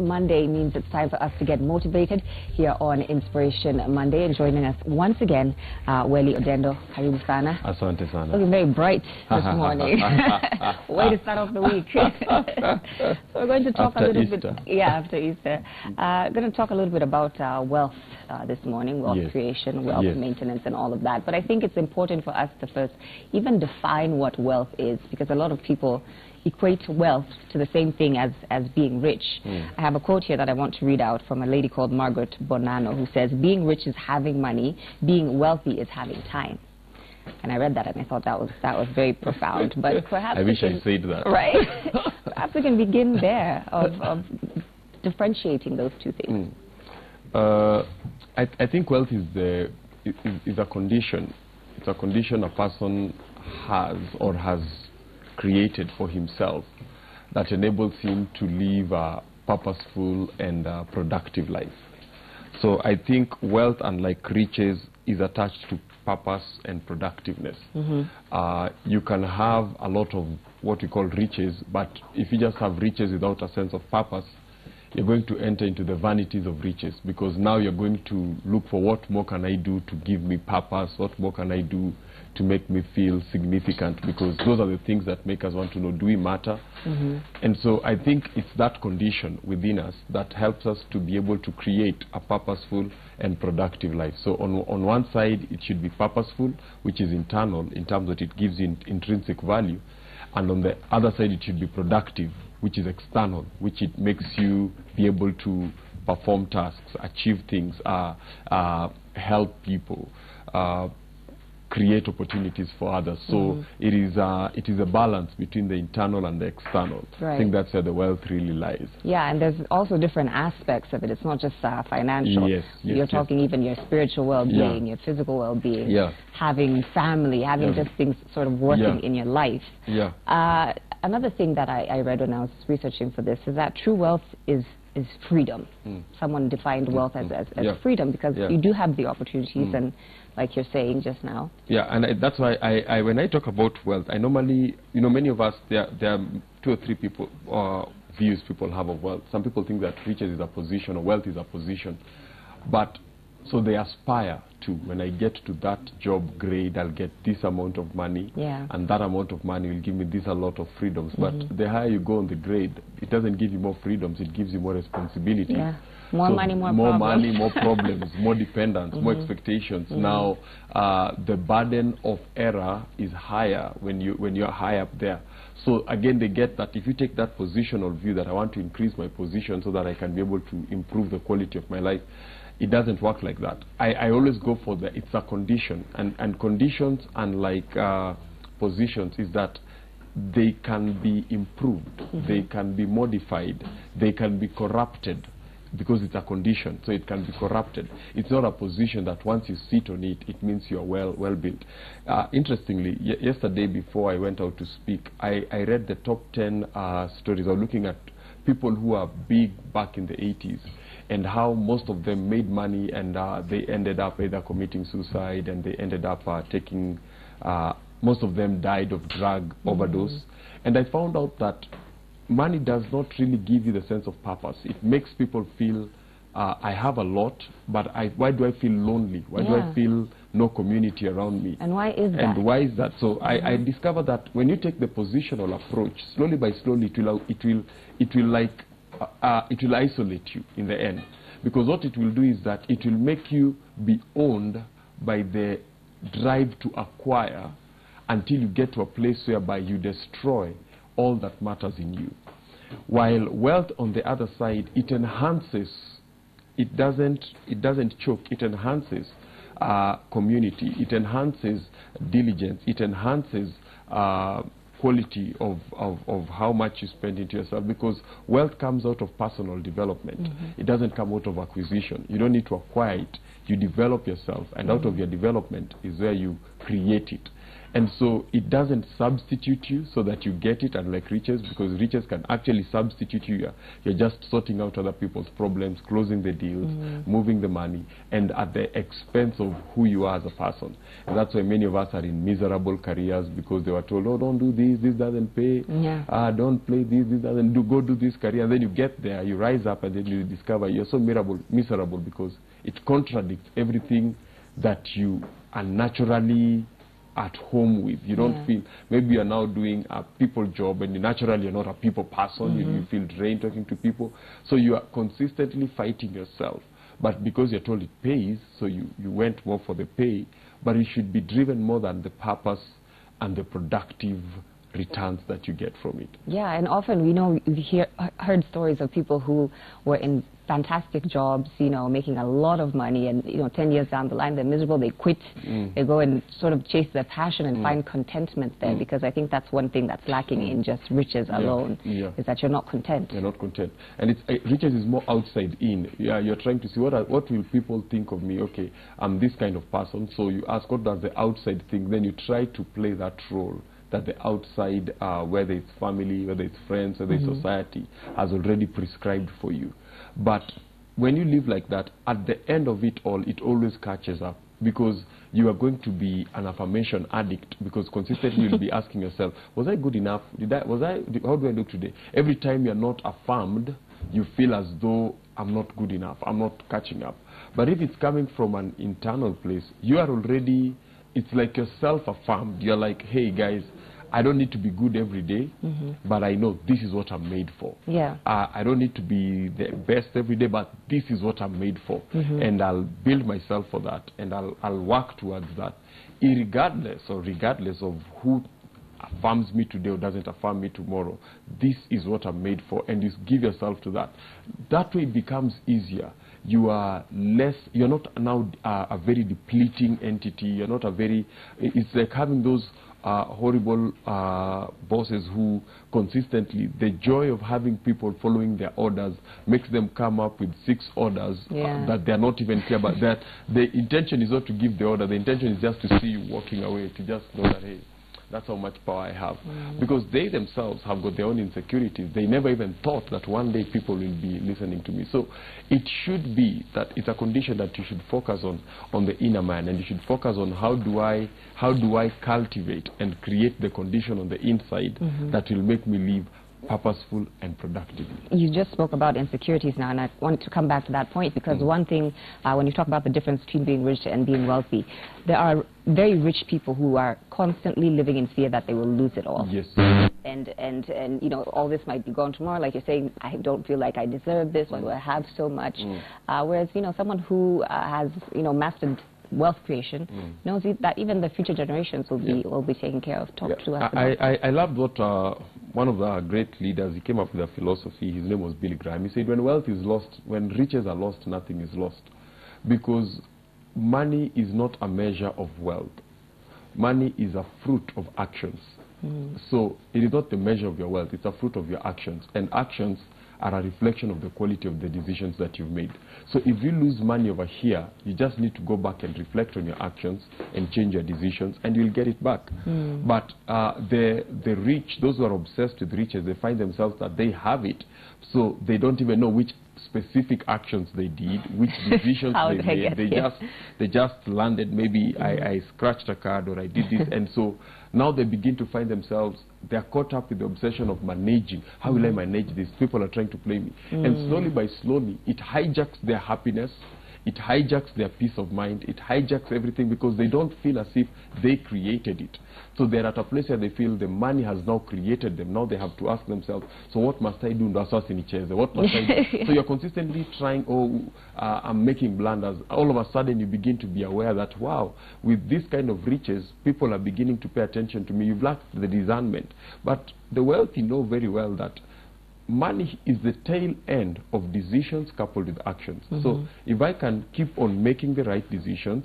Monday means it's time for us to get motivated here on Inspiration Monday. And joining us once again, Welly Odendo. Karibu sana. Asante sana. Looking very bright this morning. Way to start off the week. So we're going to talk after a little Easter. bit. Yeah, after Easter. Going to talk a little bit about wealth this morning, wealth Yes. creation, wealth Yes. maintenance, and all of that. But I think it's important for us to first even define what wealth is, because a lot of people equate wealth to the same thing as being rich. I have a quote here that I want to read out from a lady called Margaret Bonanno, who says, "Being rich is having money, being wealthy is having time." And I read that and I thought that was very profound. But perhaps I wish I said that. Right. Perhaps we can begin there of differentiating those two things. I think wealth is a condition. It's a condition a person has or has created for himself that enables him to live a purposeful and productive life. So I think wealth, unlike riches, is attached to purpose and productiveness. You can have a lot of what we call riches, but if you just have riches without a sense of purpose, you're going to enter into the vanities of riches, because now you're going to look for what more can I do to give me purpose, what more can I do to make me feel significant, because those are the things that make us want to know, do we matter? And so I think it's that condition within us that helps us to be able to create a purposeful and productive life. So on one side, it should be purposeful, which is internal, in terms that it gives you intrinsic value. And on the other side, it should be productive, which is external, which it makes you be able to perform tasks, achieve things, help people, create opportunities for others. So it is a balance between the internal and the external. Right. I think that's where the wealth really lies. Yeah, and there's also different aspects of it. It's not just financial. Yes, yes, You're talking even your spiritual well-being, your physical well-being, having family, having just things sort of working in your life. Another thing that I read when I was researching for this is that true wealth is freedom. Someone defined wealth as freedom, because you do have the opportunities, and like you're saying just now. Yeah, and that's why I when I talk about wealth, I normally, many of us, there are two or three people views people have of wealth. Some people think that riches is a position or wealth is a position, but so they aspire to, when I get to that job grade, I'll get this amount of money, and that amount of money will give me this a lot of freedoms. But the higher you go on the grade, it doesn't give you more freedoms, it gives you more responsibility. More money, more problems. More money, more problems, more dependence, more expectations. Now, the burden of error is higher when you're high up there. So again, they get that if you take that positional view that I want to increase my position so that I can be able to improve the quality of my life, it doesn't work like that. I always go for it's a condition, and conditions, unlike positions, is that they can be improved, they can be modified, they can be corrupted, because it's a condition, so it can be corrupted. It's not a position that once you sit on it, it means you're well built. Interestingly, yesterday before I went out to speak, I read the top 10 stories. I was looking at people who are big back in the 80s, and how most of them made money, and they ended up either committing suicide, and they ended up taking, most of them died of drug overdose. And I found out that money does not really give you the sense of purpose. It makes people feel, I have a lot, but why do I feel lonely? Why do I feel no community around me? And why is that? And why is that? So I discovered that when you take the positional approach, slowly by slowly, it will isolate you in the end. Because what it will do is that it will make you be owned by the drive to acquire, until you get to a place whereby you destroy all that matters in you. While wealth, on the other side, it enhances, it doesn't choke, it enhances community, it enhances diligence, it enhances quality of how much you spend into yourself, because wealth comes out of personal development. It doesn't come out of acquisition. You don't need to acquire it. You develop yourself, and out of your development is where you create it. And so it doesn't substitute you so that you get it, unlike riches, because riches can actually substitute you. You're just sorting out other people's problems, closing the deals, moving the money, and at the expense of who you are as a person. And that's why many of us are in miserable careers, because they were told, oh, don't do this doesn't pay, don't play this doesn't do, go do this career. And then you get there, you rise up, and then you discover you're so miserable because it contradicts everything that you are naturally at home with. You don't feel, maybe you're now doing a people job and naturally you're not a people person. You feel drained talking to people, so you are consistently fighting yourself. But because you're told it pays, so you went more for the pay, but it should be driven more than the purpose and the productive returns that you get from it. Yeah, and often we've heard stories of people who were in fantastic jobs, making a lot of money, and 10 years down the line they're miserable, they quit, they go and sort of chase their passion and find contentment there, because I think that's one thing that's lacking in just riches alone, is that you're not content. You're not content. And riches is more outside in. You're trying to see what will people think of me. Okay, I'm this kind of person, so you ask what does the outside think, then you try to play that role that the outside, whether it's family, whether it's friends, whether it's society, has already prescribed for you. But when you live like that, at the end of it all, it always catches up, because you are going to be an affirmation addict, because consistently you'll be asking yourself, was I good enough? How do I look today? Every time you're not affirmed, you feel as though I'm not good enough, I'm not catching up. But if it's coming from an internal place, you are already, it's like you're self-affirmed. You're like, hey guys, I don't need to be good every day, but I know this is what I'm made for. I don't need to be the best every day, but this is what I'm made for. And I'll build myself for that, and I'll work towards that, regardless of who affirms me today or doesn't affirm me tomorrow. This is what I'm made for, and you give yourself to that. That way it becomes easier. You are less, you're not now a very depleting entity. You're not a very, it's like having those horrible bosses who consistently, the joy of having people following their orders makes them come up with 6 orders that they're not even clear about. That the intention is not to give the order, the intention is just to see you walking away, to just know that, hey, that's how much power I have. Because they themselves have got their own insecurities. They never even thought that one day people will be listening to me. So it should be that it's a condition that you should focus on the inner man, and you should focus on how do I cultivate and create the condition on the inside that will make me live purposeful and productively. You just spoke about insecurities now, and I want to come back to that point, because one thing, when you talk about the difference between being rich and being wealthy, there are very rich people who are constantly living in fear that they will lose it all. Yes. And all this might be gone tomorrow. Like you're saying, I don't feel like I deserve this, why do I have so much? Whereas, someone who has, mastered wealth creation knows that even the future generations will be taken care of. Talk to us about I loved what one of the great leaders, he came up with a philosophy. His name was Billy Graham. He said, when wealth is lost, when riches are lost, nothing is lost. Because money is not a measure of wealth. Money is a fruit of actions. So it is not the measure of your wealth, it's a fruit of your actions. And actions are a reflection of the quality of the decisions that you've made. So if you lose money over here, you just need to go back and reflect on your actions and change your decisions, and you'll get it back. But the rich, those who are obsessed with riches, they find themselves that they have it, so they don't even know which specific actions they did, which decisions they made. They just landed, maybe I scratched a card or I did this, and so now they begin to find themselves, they're caught up with the obsession of managing. How will I manage this? People are trying to play me. And slowly by slowly, it hijacks their happiness, it hijacks their peace of mind, it hijacks everything, because they don't feel as if they created it. So they're at a place where they feel the money has now created them. Now they have to ask themselves, so what must I do? What must I do? So you're consistently trying, I'm making blunders. All of a sudden you begin to be aware that, wow, with this kind of riches, people are beginning to pay attention to me. You've lacked the discernment. But the wealthy know very well that money is the tail end of decisions coupled with actions. So if I can keep on making the right decisions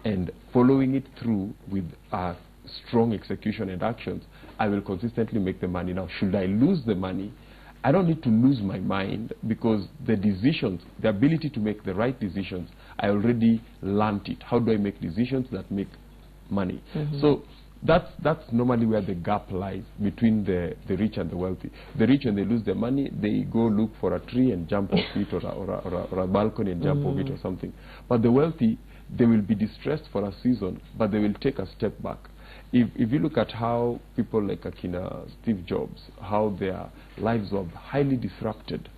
and following it through with strong execution and actions, I will consistently make the money. Now, should I lose the money, I don't need to lose my mind, because the decisions, the ability to make the right decisions, I already learned it. How do I make decisions that make money? So that's normally where the gap lies between the rich and the wealthy. The rich, when they lose their money, they go look for a tree and jump off it, or a balcony and jump off it or something. But the wealthy, they will be distressed for a season, but they will take a step back. If you look at how people like Akina Steve Jobs, how their lives were highly disrupted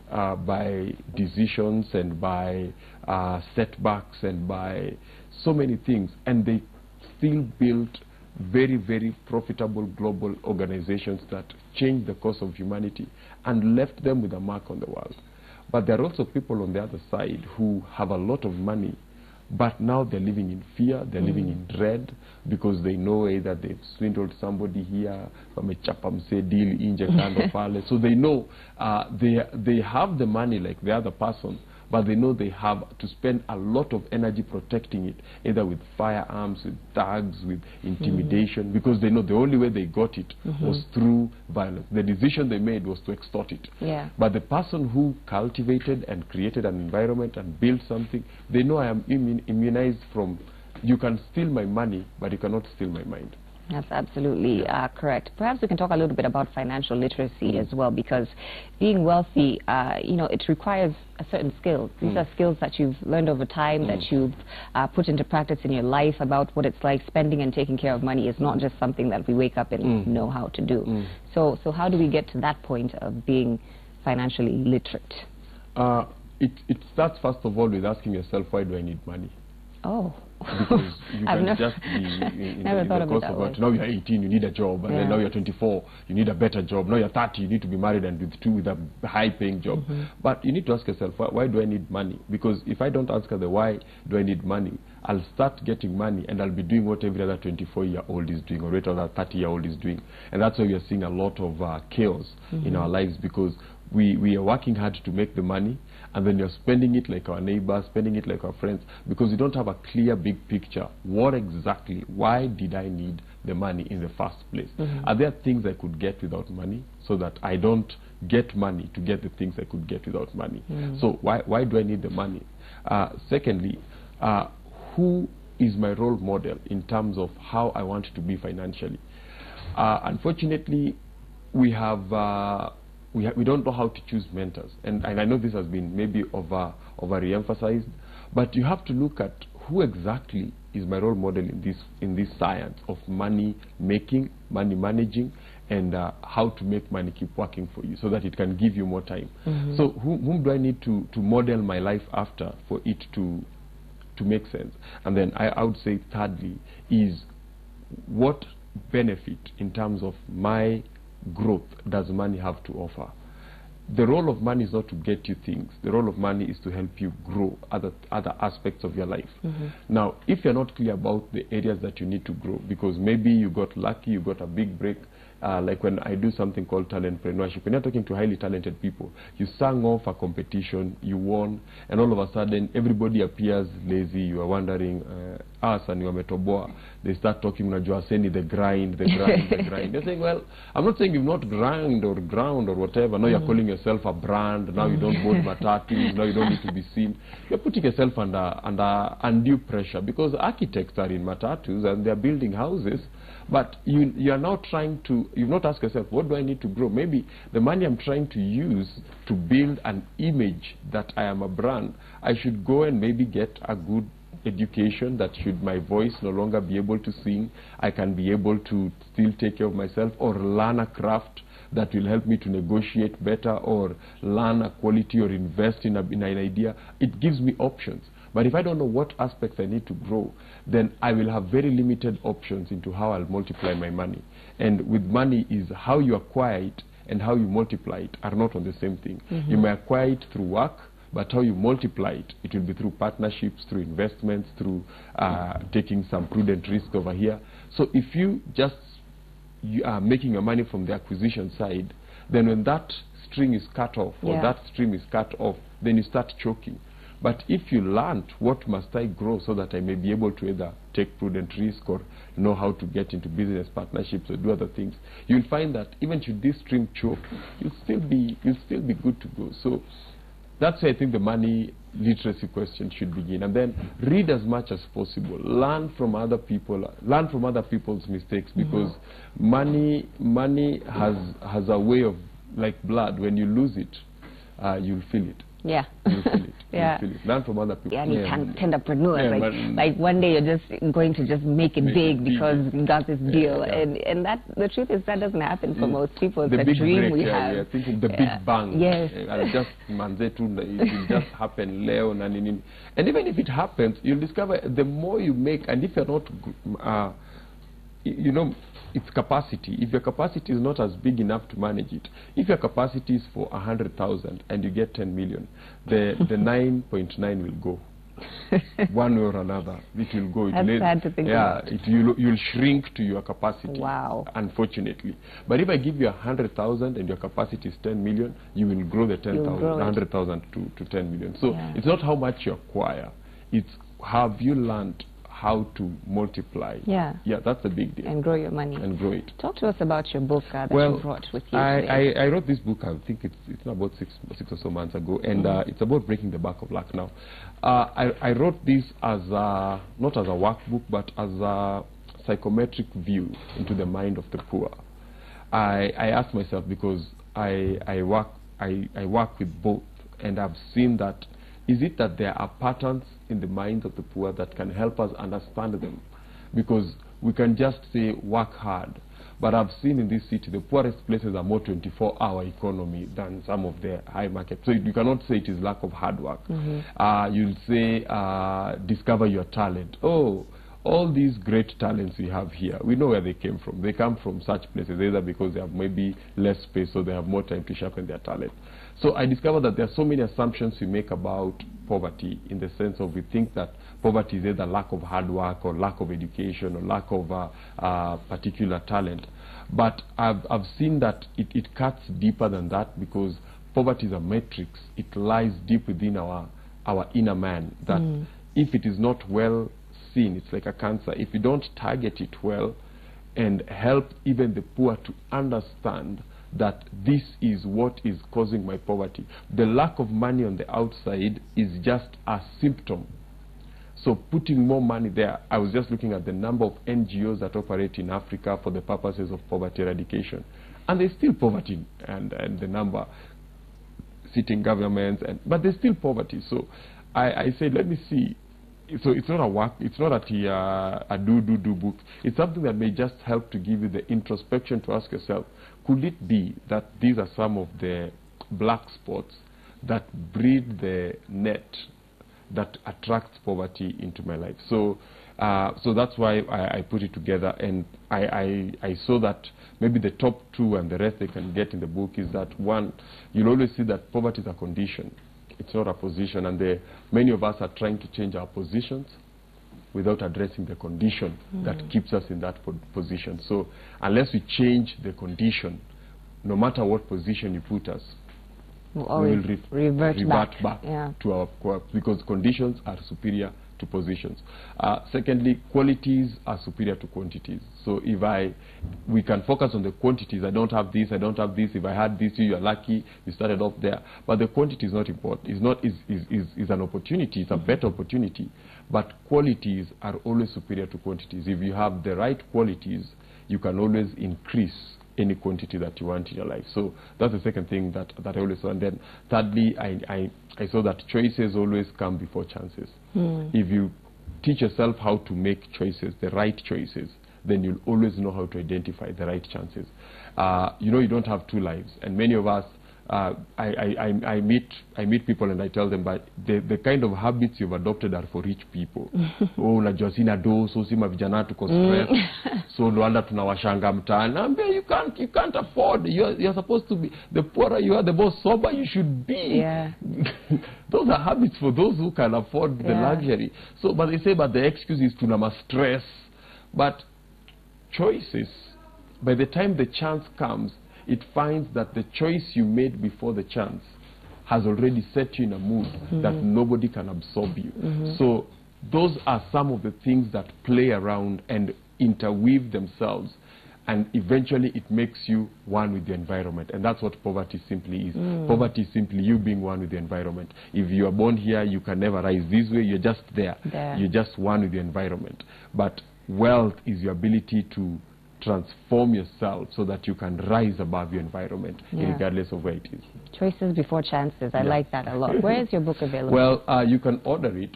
by decisions and by setbacks and by so many things, and they still built very, very profitable global organizations that changed the course of humanity and left them with a mark on the world. But there are also people on the other side who have a lot of money, but now they're living in fear, they're living in dread, because they know either they've swindled somebody here, wamechapa mse deal inje kando pale. So they know they have the money like the other person, but they know they have to spend a lot of energy protecting it, either with firearms, with thugs, with intimidation, because they know the only way they got it was through violence. The decision they made was to extort it. Yeah. But the person who cultivated and created an environment and built something, they know I am immunized from, you can steal my money, but you cannot steal my mind. That's absolutely correct. Perhaps we can talk a little bit about financial literacy as well, because being wealthy, you know, it requires a certain skill. These are skills that you've learned over time, that you've put into practice in your life, about what it's like spending and taking care of money. Is not just something that we wake up and know how to do. So how do we get to that point of being financially literate? It starts first of all with asking yourself, why do I need money? Oh. Because you can just be in the course of it. Now you're 18, you need a job, and then now you're 24, you need a better job. Now you're 30, you need to be married and with a high-paying job. But you need to ask yourself, why do I need money? Because if I don't answer the why do I need money, I'll start getting money and I'll be doing what every other 24-year-old is doing, or every other 30-year-old is doing. And that's why we are seeing a lot of chaos in our lives, because we are working hard to make the money, and then you're spending it like our neighbors, spending it like our friends, because you don't have a clear big picture. What exactly, why did I need the money in the first place? Are there things I could get without money, so that I don't get money to get the things I could get without money? So why do I need the money? Secondly, who is my role model in terms of how I want to be financially? Unfortunately, we don't know how to choose mentors, and I know this has been maybe over-emphasized, but you have to look at who exactly is my role model in this science of money making, money managing, and how to make money keep working for you, so that it can give you more time. So whom do I need to model my life after for it to make sense? And then I would say thirdly is, what benefit in terms of my growth does money have to offer? The role of money is not to get you things. The role of money is to help you grow other aspects of your life. Now, if you're not clear about the areas that you need to grow, because maybe you got lucky, you got a big break, like when I do something called talentpreneurship, when you're talking to highly talented people, you sang off a competition, you won, and all of a sudden everybody appears lazy. You are wondering, and you are metoboa. They start talking, the grind. You're saying, well, I'm not saying you've not ground or whatever. Now you're calling yourself a brand. Now you don't board matatus. Now you don't need to be seen. You're putting yourself under undue pressure, because architects are in matatus and they're building houses. But you are now trying to, you've not asked yourself, what do I need to grow? Maybe the money I'm trying to use to build an image that I am a brand, I should go and maybe get a good education, that should my voice no longer be able to sing, I can be able to still take care of myself, or learn a craft that will help me to negotiate better, or learn a quality, or invest in an idea. It gives me options. But if I don't know what aspects I need to grow, then I will have very limited options into how I'll multiply my money. And with money is how you acquire it and how you multiply it are not on the same thing. You may acquire it through work, but how you multiply it, it will be through partnerships, through investments, through taking some prudent risk over here. So if you are making your money from the acquisition side, then when that string is cut off, or that stream is cut off, then you start choking. But if you learned what must I grow so that I may be able to either take prudent risk or know how to get into business partnerships or do other things, you'll find that even should this stream choke, you'll still be good to go. So that's where I think the money literacy question should begin. And then read as much as possible. Learn from other people. Learn from other people's mistakes, because money has a way of, like blood. When you lose it, you'll feel it. Yeah. You'll feel it. Yeah. You'll feel it. Learn from other people. Yeah, tenderpreneurs. Like one day you're just going to just make it big because you got this deal. And that, the truth is, that doesn't happen for most people. It's the a big dream break, we have. I think of the big bang. Yes. And just manzetu, it will just happen. And even if it happens, you'll discover the more you make, and if you're not, you know, it's capacity. If your capacity is not as big enough to manage it, if your capacity is for 100,000 and you get 10 million, the 9.9 will go. One way or another, it will go. That's sad to think about. You'll shrink to your capacity. Wow. Unfortunately. But if I give you 100,000 and your capacity is 10 million, you will grow the 100,000 to 10 million. So it's not how much you acquire, it's have you learned how to multiply. Yeah, that's a big deal. And grow your money. And grow it. Talk to us about your book that you brought with you today. I wrote this book, I think it's about six or so months ago, and it's about breaking the back of luck now. I wrote this as not as a workbook, but as a psychometric view into the mind of the poor. I asked myself, because I work with both, and I've seen that, is it that there are patterns in the minds of the poor that can help us understand them? Because we can just say work hard, but I've seen in this city the poorest places are more 24-hour economy than some of the high market. So you cannot say it is lack of hard work. You'll say discover your talent. Oh, all these great talents we have here, we know where they came from. They come from such places, either because they have maybe less space, so they have more time to sharpen their talent. So I discovered that there are so many assumptions we make about poverty, in the sense of we think that poverty is either lack of hard work or lack of education or lack of particular talent. But I've seen that it cuts deeper than that, because poverty is a matrix. It lies deep within our inner man, that if it is not well seen, it's like a cancer. If you don't target it well and help even the poor to understand that this is what is causing my poverty, the lack of money on the outside is just a symptom. So putting more money there, I was just looking at the number of NGOs that operate in Africa for the purposes of poverty eradication, and there's still poverty, and the number sitting governments, but there's still poverty. So I said, let me see. So it's not a work, it's not a do book. It's something that may just help to give you the introspection to ask yourself, could it be that these are some of the black spots that breed the net that attracts poverty into my life? So so that's why I put it together, and I saw that maybe the top two and the rest they can get in the book is that, one, you'll always see that poverty is a condition. It's not a position, and many of us are trying to change our positions without addressing the condition that keeps us in that position. So unless we change the condition, no matter what position you put us, we will revert back to our core, because conditions are superior to positions. Secondly, qualities are superior to quantities. So if we can focus on the quantities. I don't have this, I don't have this. If I had this, you are lucky, you started off there. But the quantity is not important. Is an opportunity, it's a better opportunity. But qualities are always superior to quantities. If you have the right qualities, you can always increase any quantity that you want in your life. So that's the second thing that I always saw. And then thirdly, I saw that choices always come before chances. If you teach yourself how to make choices, the right choices, then you'll always know how to identify the right chances. You know, you don't have two lives, and many of us, I meet people and I tell them, but the kind of habits you've adopted are for rich people. Oh, unajua sina do, so sima vijana tuko stress, so Rwanda tunawashanga mtaani. You can't afford. You're supposed to be, the poorer you are, the more sober you should be. Yeah. Those are habits for those who can afford the luxury. So, but they say, but the excuse is tunama stress. But choices, by the time the chance comes, it finds that the choice you made before the chance has already set you in a mood that nobody can absorb you. So those are some of the things that play around and interweave themselves and eventually it makes you one with the environment. And that's what poverty simply is. Poverty is simply you being one with the environment. If you are born here, you can never rise this way. You're just there. You're just one with the environment. But wealth is your ability to transform yourself so that you can rise above your environment, regardless of where it is. Choices before chances. I like that a lot. Where is your book available? Well, you can order it.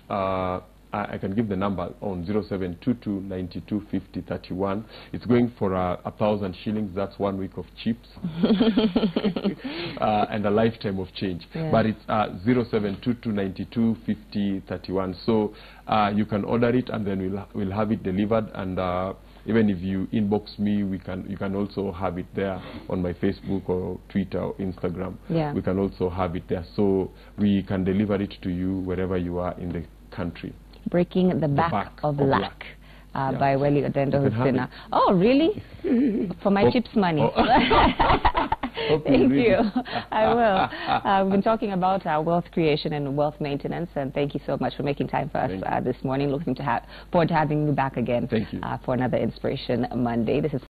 I can give the number on 0722 92 50 31. It's going for 1,000 shillings. That's 1 week of chips and a lifetime of change. But it's 0722 92 50 31. So you can order it, and then we'll have it delivered. And even if you inbox me, you can also have it there on my Facebook or Twitter or Instagram. We can also have it there, so we can deliver it to you wherever you are in the country. Breaking the Back of Luck. By Welly Odendo, who's been oh, really? For my chips money. Thank you. I will. We've been talking about wealth creation and wealth maintenance, and thank you so much for making time for us this morning. Looking forward to having you back again for another Inspiration Monday. This is